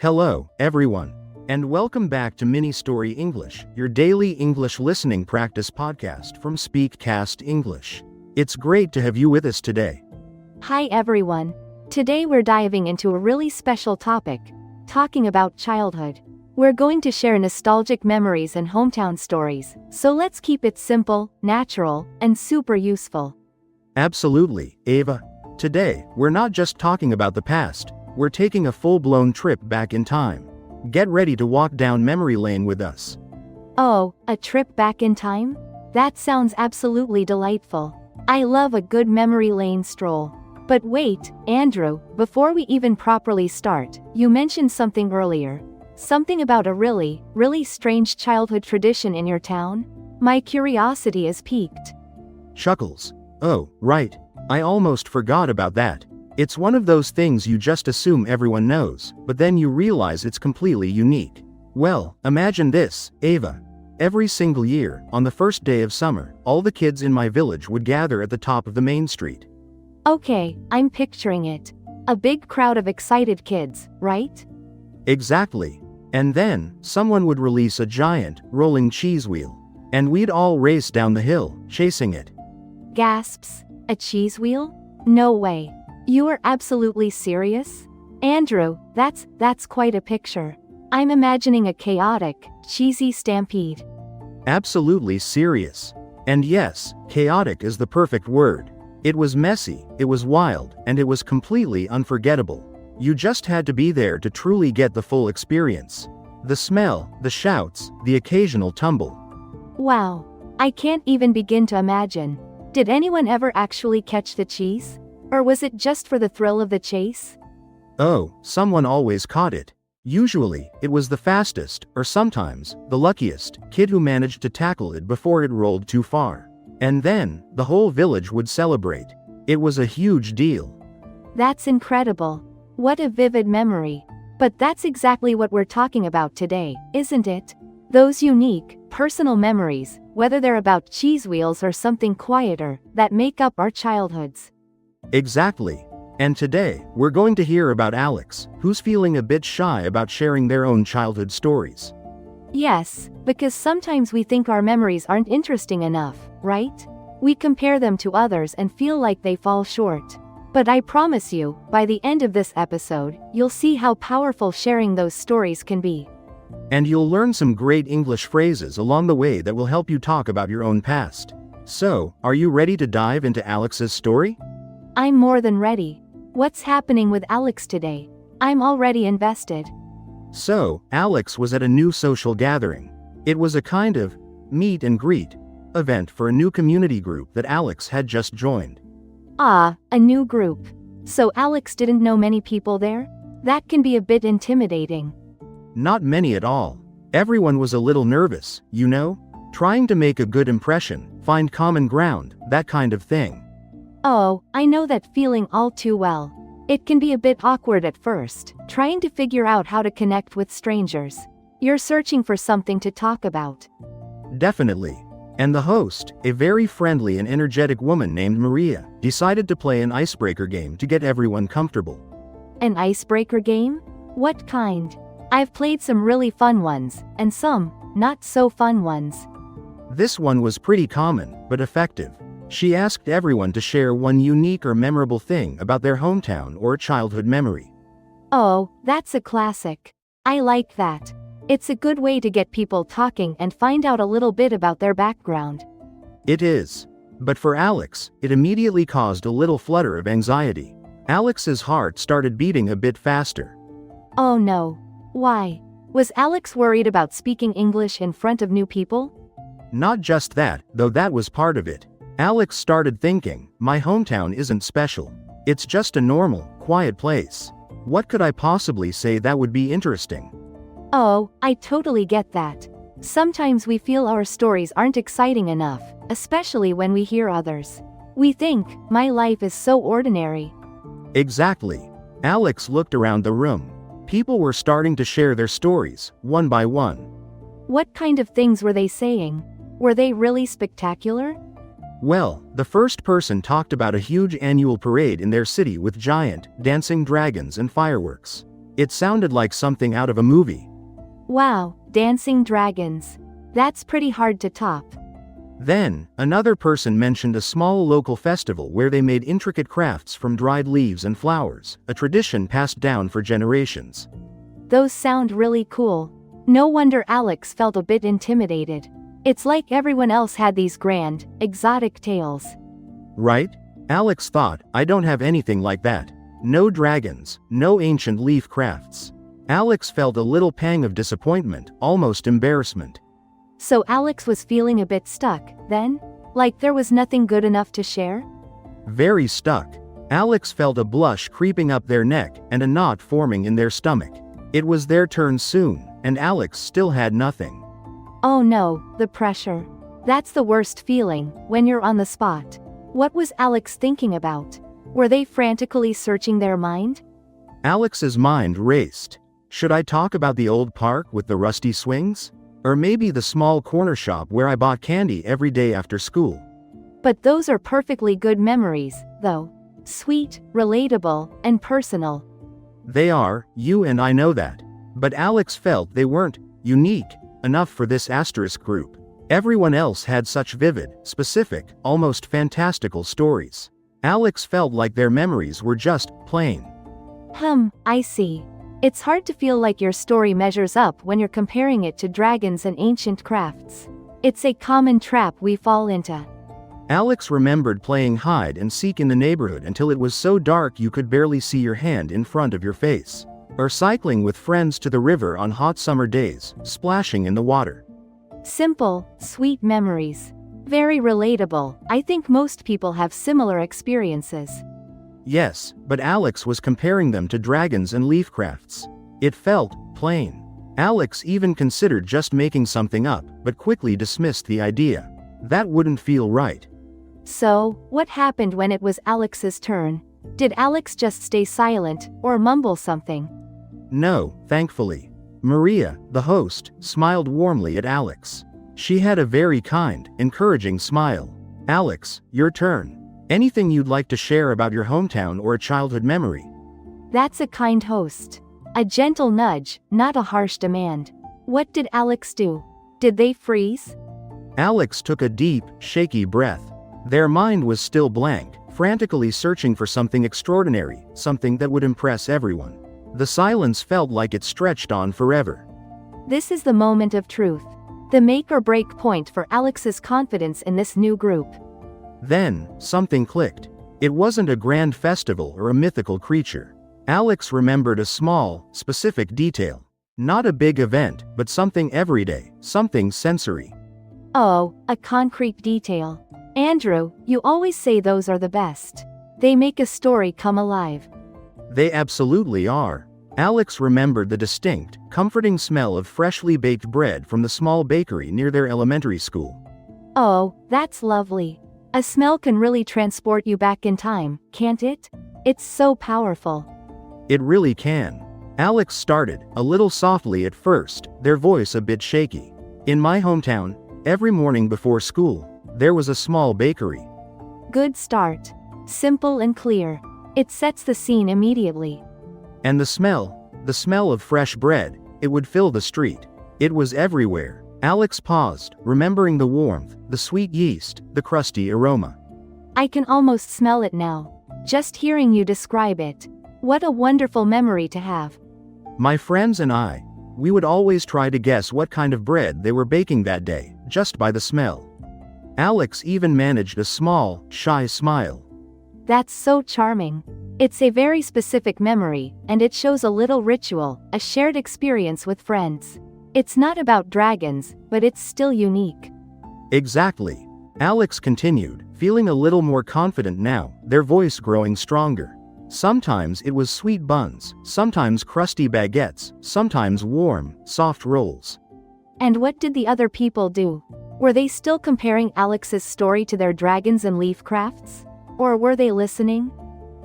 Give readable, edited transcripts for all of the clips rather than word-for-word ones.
Hello, everyone, and welcome back to Mini Story English, your daily English listening practice podcast from SpeakCast English. It's great to have you with us today. Hi everyone. Today we're diving into a really special topic, talking about childhood. We're going to share nostalgic memories and hometown stories, so let's keep it simple, natural, and super useful. Absolutely, Ava. Today, we're not just talking about the past, we're taking a full-blown trip back in time. Get ready to walk down memory lane with us. Oh, a trip back in time? That sounds absolutely delightful. I love a good memory lane stroll. But wait, Andrew, before we even properly start, you mentioned something earlier. Something about a really strange childhood tradition in your town? My curiosity is piqued. Chuckles. Oh, right. I almost forgot about that. It's one of those things you just assume everyone knows, but then you realize it's completely unique. Well, imagine this, Ava. Every single year, on the first day of summer, all the kids in my village would gather at the top of the main street. Okay, I'm picturing it. A big crowd of excited kids, right? Exactly. And then, someone would release a giant, rolling cheese wheel. And we'd all race down the hill, chasing it. Gasps. A cheese wheel? No way. You are absolutely serious? Andrew, that's quite a picture. I'm imagining a chaotic, cheesy stampede. Absolutely serious. And yes, chaotic is the perfect word. It was messy, it was wild, and it was completely unforgettable. You just had to be there to truly get the full experience. The smell, the shouts, the occasional tumble. Wow. I can't even begin to imagine. Did anyone ever actually catch the cheese? Or was it just for the thrill of the chase? Oh, someone always caught it. Usually, it was the fastest, or sometimes, the luckiest, kid who managed to tackle it before it rolled too far. And then, the whole village would celebrate. It was a huge deal. That's incredible. What a vivid memory. But that's exactly what we're talking about today, isn't it? Those unique, personal memories, whether they're about cheese wheels or something quieter, that make up our childhoods. Exactly. And today, we're going to hear about Alex, who's feeling a bit shy about sharing their own childhood stories. Yes, because sometimes we think our memories aren't interesting enough, right? We compare them to others and feel like they fall short. But I promise you, by the end of this episode, you'll see how powerful sharing those stories can be. And you'll learn some great English phrases along the way that will help you talk about your own past. So, are you ready to dive into Alex's story? I'm more than ready. What's happening with Alex today? I'm already invested. So, Alex was at a new social gathering. It was a kind of meet and greet event for a new community group that Alex had just joined. Ah, a new group. So Alex didn't know many people there? That can be a bit intimidating. Not many at all. Everyone was a little nervous, you know? Trying to make a good impression, find common ground, that kind of thing. Oh, I know that feeling all too well. It can be a bit awkward at first, trying to figure out how to connect with strangers. You're searching for something to talk about. Definitely. And the host, a very friendly and energetic woman named Maria, decided to play an icebreaker game to get everyone comfortable. An icebreaker game? What kind? I've played some really fun ones, and some not so fun ones. This one was pretty common, but effective. She asked everyone to share one unique or memorable thing about their hometown or childhood memory. Oh, that's a classic. I like that. It's a good way to get people talking and find out a little bit about their background. It is. But for Alex, it immediately caused a little flutter of anxiety. Alex's heart started beating a bit faster. Oh no. Why? Was Alex worried about speaking English in front of new people? Not just that, though that was part of it. Alex started thinking, my hometown isn't special. It's just a normal, quiet place. What could I possibly say that would be interesting? Oh, I totally get that. Sometimes we feel our stories aren't exciting enough, especially when we hear others. We think, my life is so ordinary. Exactly. Alex looked around the room. People were starting to share their stories, one by one. What kind of things were they saying? Were they really spectacular? Well, the first person talked about a huge annual parade in their city with giant, dancing dragons and fireworks. It sounded like something out of a movie. Wow, dancing dragons. That's pretty hard to top. Then, another person mentioned a small local festival where they made intricate crafts from dried leaves and flowers, a tradition passed down for generations. Those sound really cool. No wonder Alex felt a bit intimidated. It's like everyone else had these grand, exotic tales. Right? Alex thought, I don't have anything like that. No dragons, no ancient leaf crafts. Alex felt a little pang of disappointment, almost embarrassment. So Alex was feeling a bit stuck, then? Like there was nothing good enough to share? Very stuck. Alex felt a blush creeping up their neck and a knot forming in their stomach. It was their turn soon, and Alex still had nothing. Oh no, the pressure. That's the worst feeling, when you're on the spot. What was Alex thinking about? Were they frantically searching their mind? Alex's mind raced. Should I talk about the old park with the rusty swings? Or maybe the small corner shop where I bought candy every day after school? But those are perfectly good memories, though. Sweet, relatable, and personal. They are, you and I know that. But Alex felt they weren't unique enough for this asterisk group. Everyone else had such vivid, specific, almost fantastical stories. Alex felt like their memories were just plain. I see. It's hard to feel like your story measures up when you're comparing it to dragons and ancient crafts. It's a common trap we fall into. Alex remembered playing hide and seek in the neighborhood until it was so dark you could barely see your hand in front of your face. Or cycling with friends to the river on hot summer days, splashing in the water. Simple, sweet memories. Very relatable. I think most people have similar experiences. Yes, but Alex was comparing them to dragons and leaf crafts. It felt plain. Alex even considered just making something up, but quickly dismissed the idea. That wouldn't feel right. So, what happened when it was Alex's turn? Did Alex just stay silent, or mumble something? No, thankfully. Maria, the host, smiled warmly at Alex. She had a very kind, encouraging smile. Alex, your turn. Anything you'd like to share about your hometown or a childhood memory? That's a kind host. A gentle nudge, not a harsh demand. What did Alex do? Did they freeze? Alex took a deep, shaky breath. Their mind was still blank, frantically searching for something extraordinary, something that would impress everyone. The silence felt like it stretched on forever. This is the moment of truth. The make or break point for Alex's confidence in this new group. Then, something clicked. It wasn't a grand festival or a mythical creature. Alex remembered a small, specific detail. Not a big event, but something everyday, something sensory. Oh, a concrete detail. Andrew, you always say those are the best. They make a story come alive. They absolutely are. Alex remembered the distinct, comforting smell of freshly baked bread from the small bakery near their elementary school. Oh, that's lovely. A smell can really transport you back in time, can't it? It's so powerful. It really can. Alex started, a little softly at first, their voice a bit shaky. In my hometown, every morning before school, there was a small bakery. Good start. Simple and clear. It sets the scene immediately. And the smell of fresh bread, it would fill the street. It was everywhere. Alex paused, remembering the warmth, the sweet yeast, the crusty aroma. I can almost smell it now. Just hearing you describe it. What a wonderful memory to have. My friends and I, we would always try to guess what kind of bread they were baking that day, just by the smell. Alex even managed a small, shy smile. That's so charming. It's a very specific memory, and it shows a little ritual, a shared experience with friends. It's not about dragons, but it's still unique. Exactly. Alex continued, feeling a little more confident now, their voice growing stronger. Sometimes it was sweet buns, sometimes crusty baguettes, sometimes warm, soft rolls. And what did the other people do? Were they still comparing Alex's story to their dragons and leaf crafts? Or were they listening?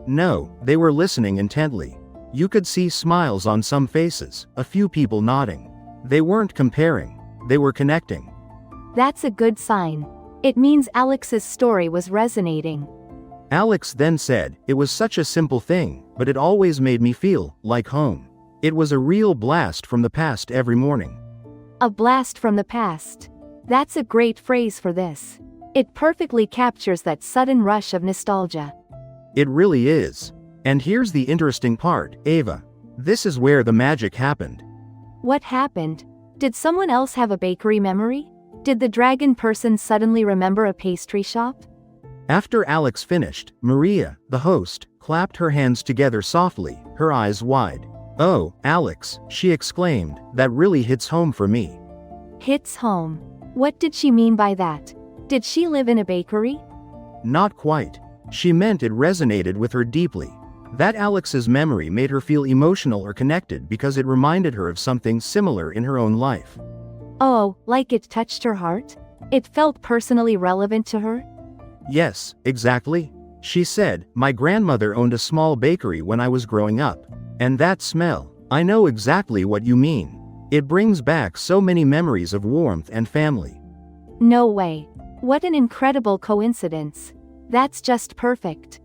No, they were listening intently. You could see smiles on some faces, a few people nodding. They weren't comparing, they were connecting. That's a good sign. It means Alex's story was resonating. Alex then said, it was such a simple thing, but it always made me feel like home. It was a real blast from the past every morning. A blast from the past. That's a great phrase for this. It perfectly captures that sudden rush of nostalgia. It really is. And here's the interesting part, Ava. This is where the magic happened. What happened? Did someone else have a bakery memory? Did the dragon person suddenly remember a pastry shop? After Alex finished, Maria, the host, clapped her hands together softly, her eyes wide. "Oh, Alex," she exclaimed, "that really hits home for me." Hits home. What did she mean by that? Did she live in a bakery? Not quite. She meant it resonated with her deeply. That Alex's memory made her feel emotional or connected because it reminded her of something similar in her own life. Oh, like it touched her heart? It felt personally relevant to her? Yes, exactly. She said, "My grandmother owned a small bakery when I was growing up. And that smell, I know exactly what you mean. It brings back so many memories of warmth and family." No way. What an incredible coincidence. That's just perfect.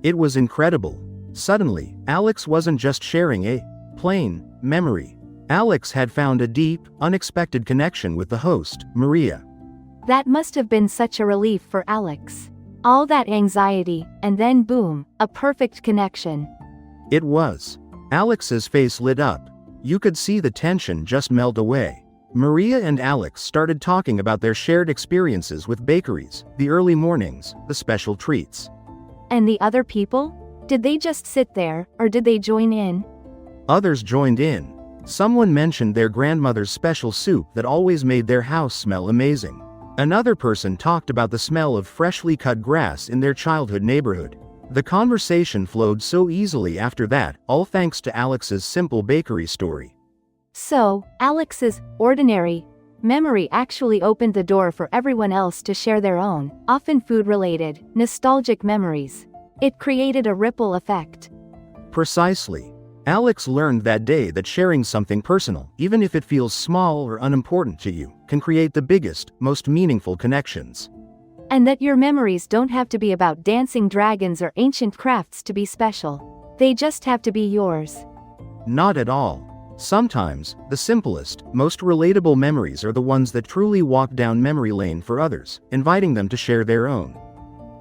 It was incredible. Suddenly, Alex wasn't just sharing a plain memory. Alex had found a deep, unexpected connection with the host, Maria. That must have been such a relief for Alex. All that anxiety, and then boom, a perfect connection. It was. Alex's face lit up. You could see the tension just melt away. Maria and Alex started talking about their shared experiences with bakeries, the early mornings, the special treats. And the other people? Did they just sit there, or did they join in? Others joined in. Someone mentioned their grandmother's special soup that always made their house smell amazing. Another person talked about the smell of freshly cut grass in their childhood neighborhood. The conversation flowed so easily after that, all thanks to Alex's simple bakery story. So, Alex's ordinary memory actually opened the door for everyone else to share their own, often food-related, nostalgic memories. It created a ripple effect. Precisely. Alex learned that day that sharing something personal, even if it feels small or unimportant to you, can create the biggest, most meaningful connections. And that your memories don't have to be about dancing dragons or ancient crafts to be special. They just have to be yours. Not at all. Sometimes, the simplest, most relatable memories are the ones that truly walk down memory lane for others, inviting them to share their own.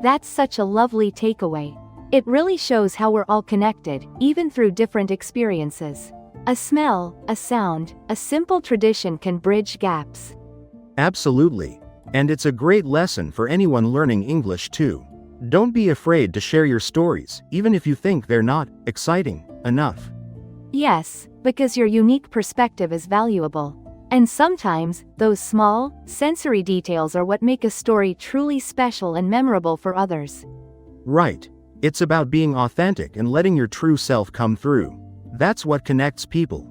That's such a lovely takeaway. It really shows how we're all connected, even through different experiences. A smell, a sound, a simple tradition can bridge gaps. Absolutely. And it's a great lesson for anyone learning English too. Don't be afraid to share your stories, even if you think they're not exciting enough. Yes, because your unique perspective is valuable. And sometimes, those small, sensory details are what make a story truly special and memorable for others. Right. It's about being authentic and letting your true self come through. That's what connects people.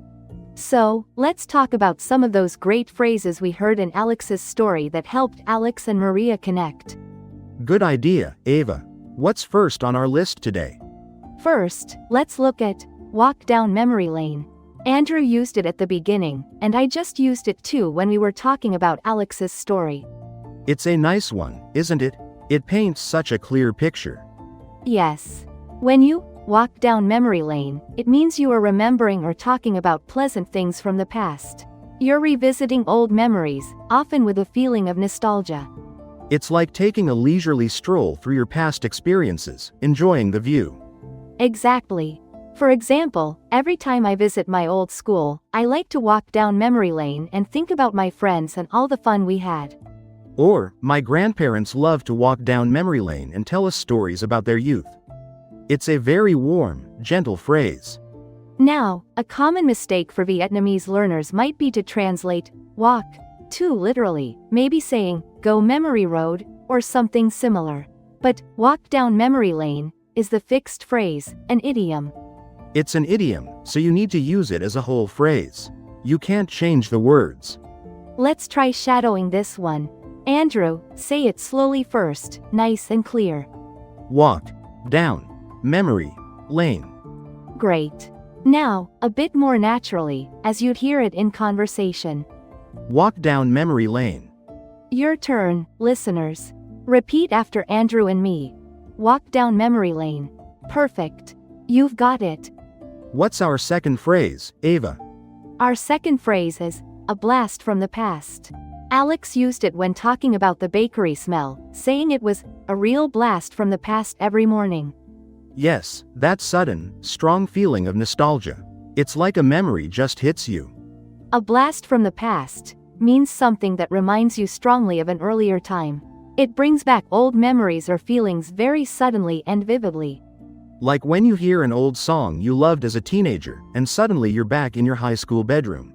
So, let's talk about some of those great phrases we heard in Alex's story that helped Alex and Maria connect. Good idea, Ava. What's first on our list today? First, let's look at walk down memory lane. Andrew used it at the beginning, and I just used it too when we were talking about Alex's story. It's a nice one, isn't it? It paints such a clear picture. Yes. When you walk down memory lane, it means you are remembering or talking about pleasant things from the past. You're revisiting old memories, often with a feeling of nostalgia. It's like taking a leisurely stroll through your past experiences, enjoying the view. Exactly. For example, every time I visit my old school, I like to walk down memory lane and think about my friends and all the fun we had. Or, my grandparents love to walk down memory lane and tell us stories about their youth. It's a very warm, gentle phrase. Now, a common mistake for Vietnamese learners might be to translate walk too literally, maybe saying go memory road or something similar. But walk down memory lane is the fixed phrase, an idiom. It's an idiom, so you need to use it as a whole phrase. You can't change the words. Let's try shadowing this one. Andrew, say it slowly first, nice and clear. Walk down memory lane. Great. Now, a bit more naturally, as you'd hear it in conversation. Walk down memory lane. Your turn, listeners. Repeat after Andrew and me. Walk down memory lane. Perfect. You've got it. What's our second phrase, Ava? Our second phrase is, a blast from the past. Alex used it when talking about the bakery smell, saying it was a real blast from the past every morning. Yes, that sudden, strong feeling of nostalgia. It's like a memory just hits you. A blast from the past means something that reminds you strongly of an earlier time. It brings back old memories or feelings very suddenly and vividly. Like when you hear an old song you loved as a teenager, and suddenly you're back in your high school bedroom.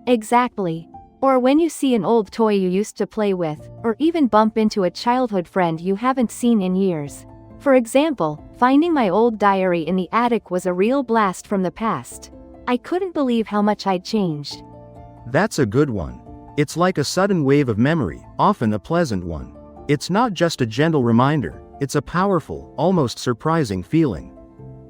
Exactly. Or when you see an old toy you used to play with, or even bump into a childhood friend you haven't seen in years. For example, finding my old diary in the attic was a real blast from the past. I couldn't believe how much I'd changed. That's a good one. It's like a sudden wave of memory, often a pleasant one. It's not just a gentle reminder, it's a powerful, almost surprising feeling.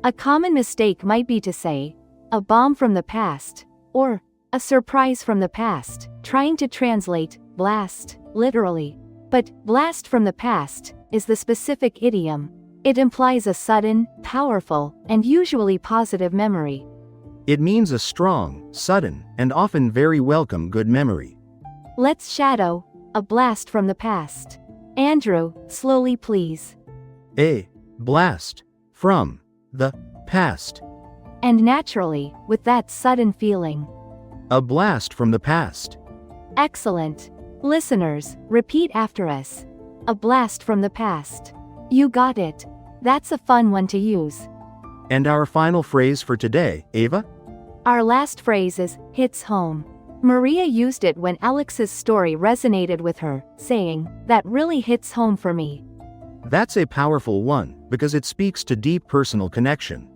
A common mistake might be to say, a bomb from the past, or a surprise from the past, trying to translate blast literally. But blast from the past is the specific idiom. It implies a sudden, powerful, and usually positive memory. It means a strong, sudden, and often very welcome good memory. Let's shadow a blast from the past. Andrew, slowly please. A blast from the past. And naturally, with that sudden feeling. A blast from the past. Excellent. Listeners, repeat after us. A blast from the past. You got it. That's a fun one to use. And our final phrase for today, Ava? Our last phrase is, hits home. Maria used it when Alex's story resonated with her, saying, that really hits home for me. That's a powerful one, because it speaks to deep personal connection.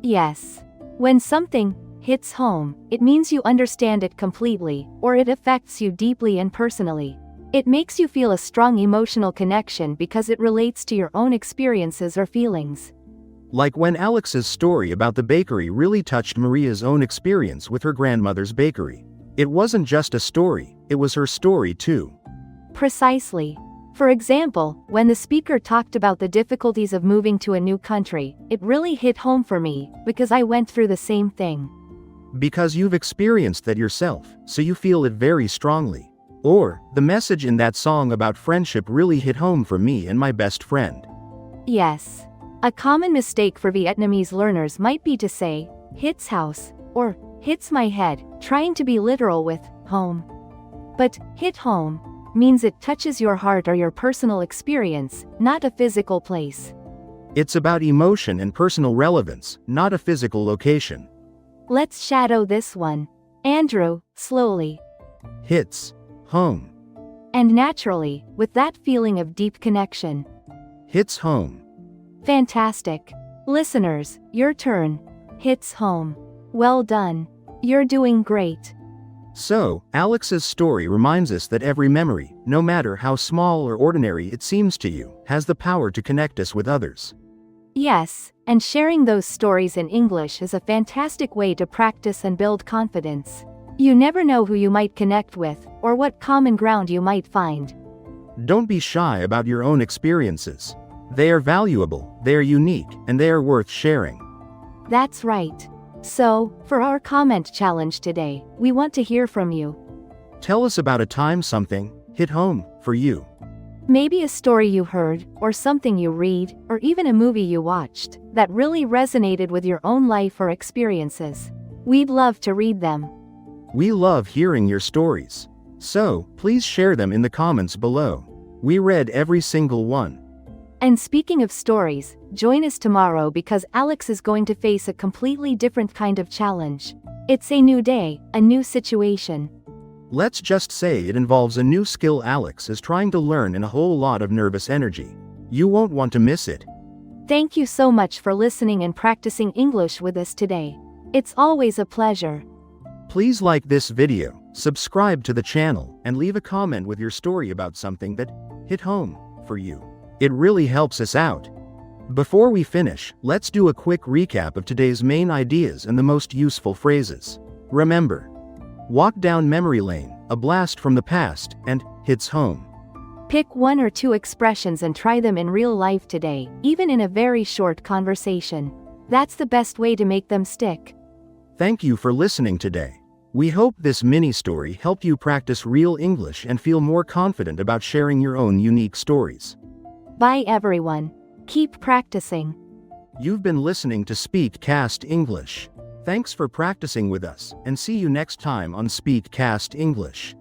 Yes. When something hits home, it means you understand it completely, or it affects you deeply and personally. It makes you feel a strong emotional connection because it relates to your own experiences or feelings. Like when Alex's story about the bakery really touched Maria's own experience with her grandmother's bakery. It wasn't just a story, it was her story too. Precisely. For example, when the speaker talked about the difficulties of moving to a new country, it really hit home for me, because I went through the same thing. Because you've experienced that yourself, so you feel it very strongly. Or, the message in that song about friendship really hit home for me and my best friend. Yes. A common mistake for Vietnamese learners might be to say, hits house, or hits my head, trying to be literal with home. But hit home means it touches your heart or your personal experience, not a physical place. It's about emotion and personal relevance, not a physical location. Let's shadow this one. Andrew, slowly. Hits home. And naturally, with that feeling of deep connection. Hits home. Fantastic. Listeners, your turn. Hits home. Well done. You're doing great. So, Alex's story reminds us that every memory, no matter how small or ordinary it seems to you, has the power to connect us with others. Yes, and sharing those stories in English is a fantastic way to practice and build confidence. You never know who you might connect with, or what common ground you might find. Don't be shy about your own experiences. They are valuable, they are unique, and they are worth sharing. That's right. So, for our comment challenge today, we want to hear from you. Tell us about a time something hit home for you. Maybe a story you heard, or something you read, or even a movie you watched, that really resonated with your own life or experiences. We'd love to read them. We love hearing your stories. So, please share them in the comments below. We read every single one. And speaking of stories, join us tomorrow because Alex is going to face a completely different kind of challenge. It's a new day, a new situation. Let's just say it involves a new skill Alex is trying to learn and a whole lot of nervous energy. You won't want to miss it. Thank you so much for listening and practicing English with us today. It's always a pleasure. Please like this video, subscribe to the channel, and leave a comment with your story about something that hit home for you. It really helps us out. Before we finish, let's do a quick recap of today's main ideas and the most useful phrases. Remember, walk down memory lane, a blast from the past, and hits home. Pick one or two expressions and try them in real life today, even in a very short conversation. That's the best way to make them stick. Thank you for listening today. We hope this mini story helped you practice real English and feel more confident about sharing your own unique stories. Bye everyone. Keep practicing. You've been listening to SpeakCast English. Thanks for practicing with us, and see you next time on SpeakCast English.